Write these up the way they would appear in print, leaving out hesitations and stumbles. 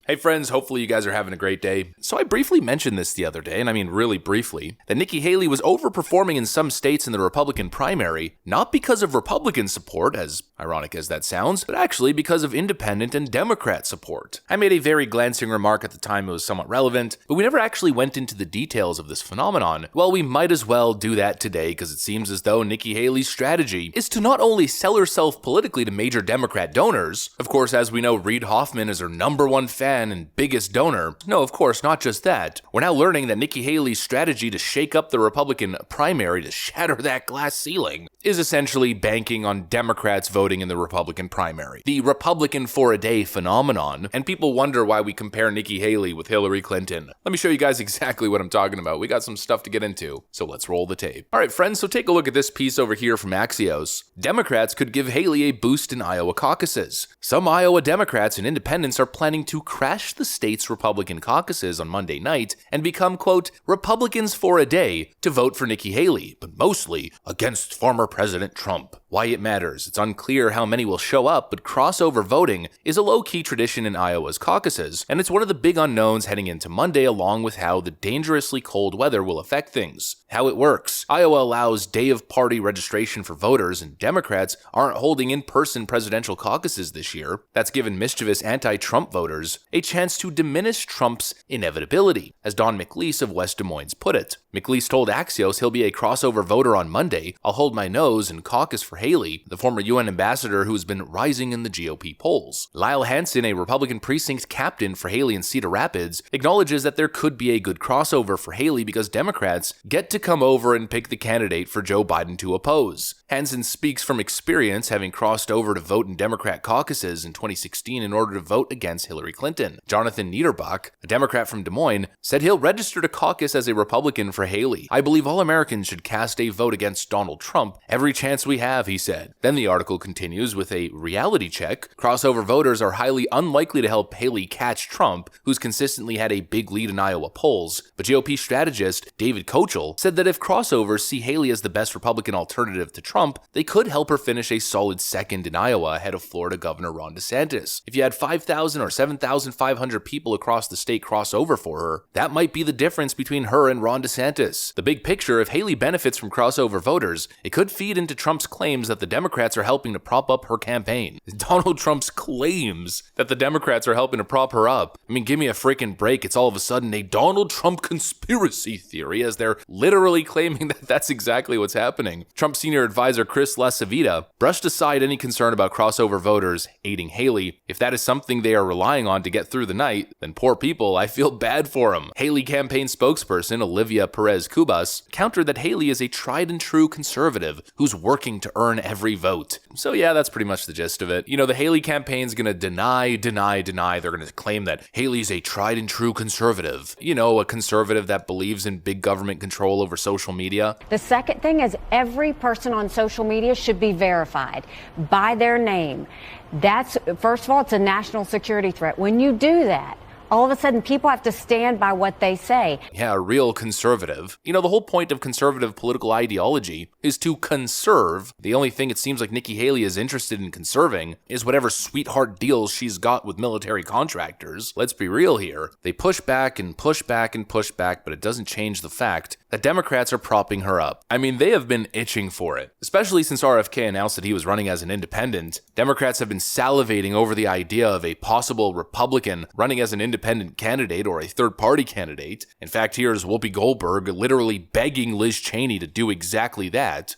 Hey friends, hopefully you guys are having a great day. So I briefly mentioned this the other day, and I mean really briefly, that Nikki Haley was overperforming in some states in the Republican primary, not because of Republican support, as ironic as that sounds, but actually because of independent and Democrat support. I made a very glancing remark at the time it was somewhat relevant, but we never actually went into the details of this phenomenon. Well, we might as well do that today, because it seems as though Nikki Haley's strategy is to not only sell herself politically to major Democrat donors, of course, as we know, Reid Hoffman is her #1 fan and biggest donor. No, of course, not just that. We're now learning that Nikki Haley's strategy to shake up the Republican primary, to shatter that glass ceiling, is essentially banking on Democrats voting in the Republican primary. The Republican for a day phenomenon, and people wonder why we compare Nikki Haley with Hillary Clinton. Let me show you guys exactly what I'm talking about. We got some stuff to get into, so let's roll the tape. All right, friends, so take a look at this piece over here from Axios. Democrats could give Haley a boost in Iowa caucuses. Some Iowa Democrats and independents are planning to crash the state's Republican caucuses on Monday night and become, quote, Republicans for a day to vote for Nikki Haley, but mostly against former President Trump. Why it matters, it's unclear how many will show up, but crossover voting is a low-key tradition in Iowa's caucuses, and it's one of the big unknowns heading into Monday, along with how the dangerously cold weather will affect things. How it works. Iowa allows day-of-party registration for voters, and Democrats aren't holding in-person presidential caucuses this year. That's given mischievous anti-Trump voters a chance to diminish Trump's inevitability, as Don McLeese of West Des Moines put it. McLeese told Axios he'll be a crossover voter on Monday. I'll hold my nose and caucus for Haley, the former UN ambassador who has been rising in the GOP polls. Lyle Hansen, a Republican precinct captain for Haley in Cedar Rapids, acknowledges that there could be a good crossover for Haley because Democrats get to come over and pick the candidate for Joe Biden to oppose. Hansen speaks from experience, having crossed over to vote in Democrat caucuses in 2016 in order to vote against Hillary Clinton. Jonathan Niederbach, a Democrat from Des Moines, said he'll register to caucus as a Republican for Haley. I believe all Americans should cast a vote against Donald Trump every chance we have, he said. Then the article continues with a reality check. Crossover voters are highly unlikely to help Haley catch Trump, who's consistently had a big lead in Iowa polls. But GOP strategist David Kochel said that if crossovers see Haley as the best Republican alternative to Trump, they could help her finish a solid second in Iowa ahead of Florida Governor Ron DeSantis. If you had 5,000 or 7,500 people across the state cross over for her, that might be the difference between her and Ron DeSantis. The big picture, if Haley benefits from crossover voters, it could feed into Trump's claims that the Democrats are helping to prop up her campaign. Donald Trump's claims that the Democrats are helping to prop her up. I mean, give me a freaking break. It's all of a sudden a Donald Trump conspiracy theory, as they're literally claiming that that's exactly what's happening. Trump senior advisor Chris LaCivita brushed aside any concern about crossover voters aiding Haley. If that is something they are relying on to get through the night, then poor people, I feel bad for them. Haley campaign spokesperson Olivia Perez Cubas countered that Haley is a tried and true conservative who's working to earn every vote. So yeah, that's pretty much the gist of it. You know, the Haley campaign's gonna deny. They're gonna claim that Haley's a tried and true conservative. You know, a conservative that believes in big government control over social media. The second thing is every person on social media should be verified by their name. That's, first of all, it's a national security threat. When you do that, all of a sudden, people have to stand by what they say. Yeah, a real conservative. You know, the whole point of conservative political ideology is to conserve. The only thing it seems like Nikki Haley is interested in conserving is whatever sweetheart deals she's got with military contractors. Let's be real here. They push back and push back and push back, but it doesn't change the fact that Democrats are propping her up. I mean, they have been itching for it. Especially since RFK announced that he was running as an independent, Democrats have been salivating over the idea of a possible Republican running as an independent candidate or a third-party candidate. In fact, here's Whoopi Goldberg literally begging Liz Cheney to do exactly that.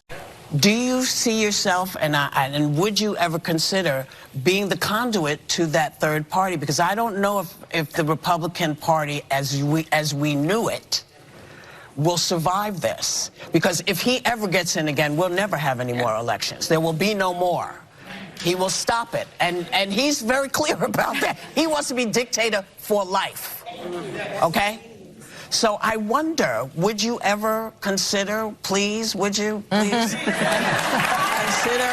Do you see yourself, and would you ever consider being the conduit to that third party? Because I don't know if the Republican Party, as we knew it, will survive this. Because if he ever gets in again, we'll never have any more elections. There will be no more. He will stop it. And he's very clear about that. He wants to be dictator for life. Okay? So I wonder, would you ever consider, please, would you, please, consider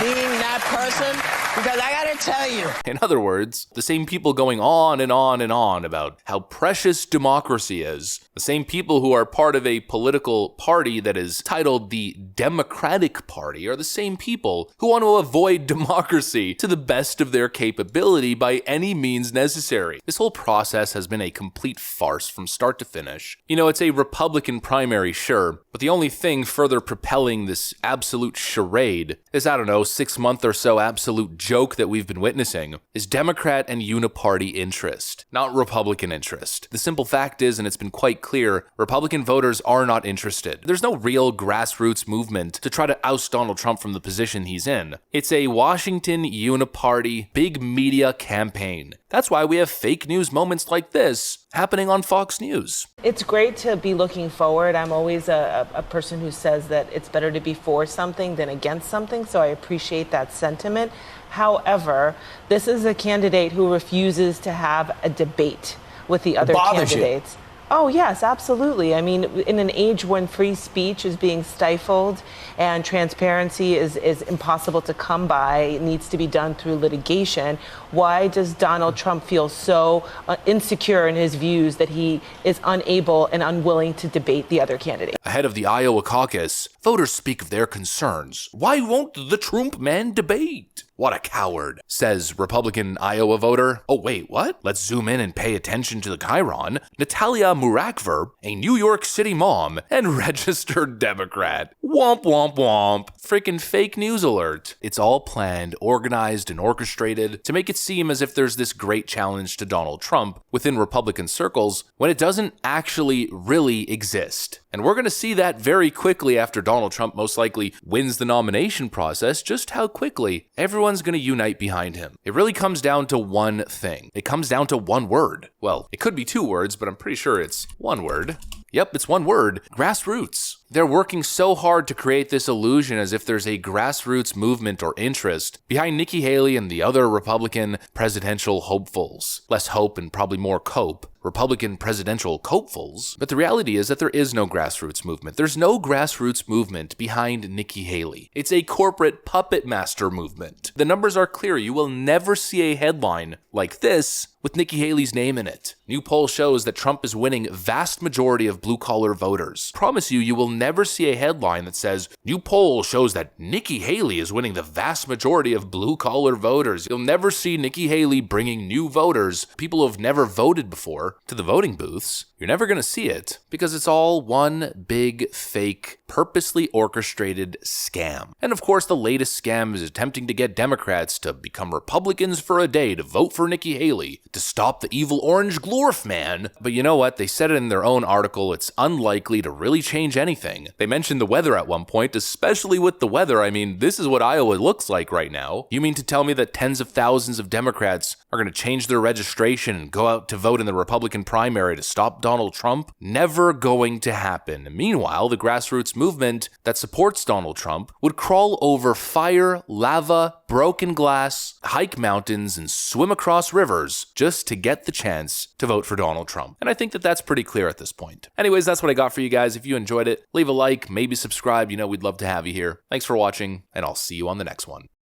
being that person? Because I gotta tell you. In other words, the same people going on and on and on about how precious democracy is, the same people who are part of a political party that is titled the Democratic Party, are the same people who want to avoid democracy to the best of their capability by any means necessary. This whole process has been a complete farce from start to finish. You know, it's a Republican primary, sure, but the only thing further propelling this absolute charade is, I don't know, 6-month or so absolute joke that we've been witnessing is Democrat and uniparty interest, not Republican interest. The simple fact is, and it's been quite clear, Republican voters are not interested. There's no real grassroots movement to try to oust Donald Trump from the position he's in. It's a Washington uniparty, big media campaign. That's why we have fake news moments like this happening on Fox News. It's great to be looking forward. I'm always a person who says that it's better to be for something than against something, so I appreciate that sentiment. However, this is a candidate who refuses to have a debate with the other candidates. Oh, yes, absolutely. I mean, in an age when free speech is being stifled and transparency is impossible to come by, it needs to be done through litigation, why does Donald Trump feel so insecure in his views that he is unable and unwilling to debate the other candidate? Ahead of the Iowa caucus, voters speak of their concerns. Why won't the Trump man debate? What a coward, says Republican Iowa voter. Oh wait, what? Let's zoom in and pay attention to the chyron. Natalia Murakver, a New York City mom and registered Democrat. Womp womp womp. Freaking fake news alert. It's all planned, organized, and orchestrated to make it seem as if there's this great challenge to Donald Trump within Republican circles when it doesn't actually really exist. And we're going to see that very quickly after Donald Trump most likely wins the nomination process, just how quickly everyone's going to unite behind him. It really comes down to one thing. It comes down to one word. Well, it could be 2 words, but I'm pretty sure it's one word. Yep, it's one word, grassroots. They're working so hard to create this illusion as if there's a grassroots movement or interest behind Nikki Haley and the other Republican presidential hopefuls. Less hope and probably more cope. Republican presidential copefuls. But the reality is that there is no grassroots movement. There's no grassroots movement behind Nikki Haley. It's a corporate puppet master movement. The numbers are clear. You will never see a headline like this with Nikki Haley's name in it. New poll shows that Trump is winning vast majority of blue-collar voters. Promise you will never see a headline that says, new poll shows that Nikki Haley is winning the vast majority of blue-collar voters. You'll never see Nikki Haley bringing new voters, people who have never voted before, to the voting booths. You're never going to see it because it's all one big, fake, purposely orchestrated scam. And of course, the latest scam is attempting to get Democrats to become Republicans for a day to vote for Nikki Haley to stop the evil orange glorf man. But you know what? They said it in their own article. It's unlikely to really change anything. They mentioned the weather at one point, especially with the weather. I mean, this is what Iowa looks like right now. You mean to tell me that tens of thousands of Democrats are going to change their registration and go out to vote in the Republican primary to stop Donald Trump? Never going to happen. Meanwhile, the grassroots movement that supports Donald Trump would crawl over fire, lava, broken glass, hike mountains, and swim across rivers just to get the chance to vote for Donald Trump. And I think that that's pretty clear at this point. Anyways, that's what I got for you guys. If you enjoyed it, leave a like, maybe subscribe. You know, we'd love to have you here. Thanks for watching, and I'll see you on the next one.